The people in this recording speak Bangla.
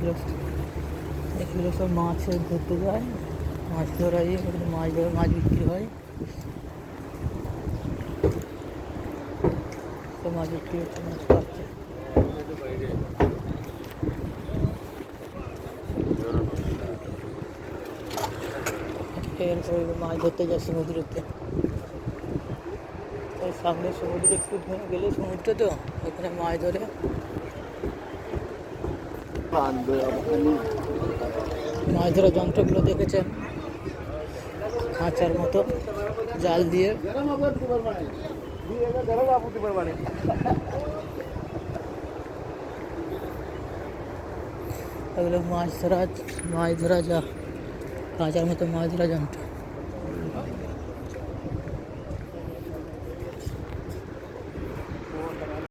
এগুলো এগুলো সব মাছ ধরতে যায়, মাছ ধরাই মাছ ধরে মাছ বিক্রি হয়। তো মাছ বিক্রি হচ্ছে, মাছ পাচ্ছে। এরপরে মাছ ধরতে যায় সমুদ্রেতে। ওই সামনে সমুদ্র, একটু গেলে সমুদ্র, তো ওখানে মাছ ধরে। মাছ ধরার যন্ত্রগুলো দেখেছেন, খাঁচার মতো জাল দিয়ে। এগুলো মাছ ধরা যা খাঁচার মতো মাছ ধরা যন্ত্র।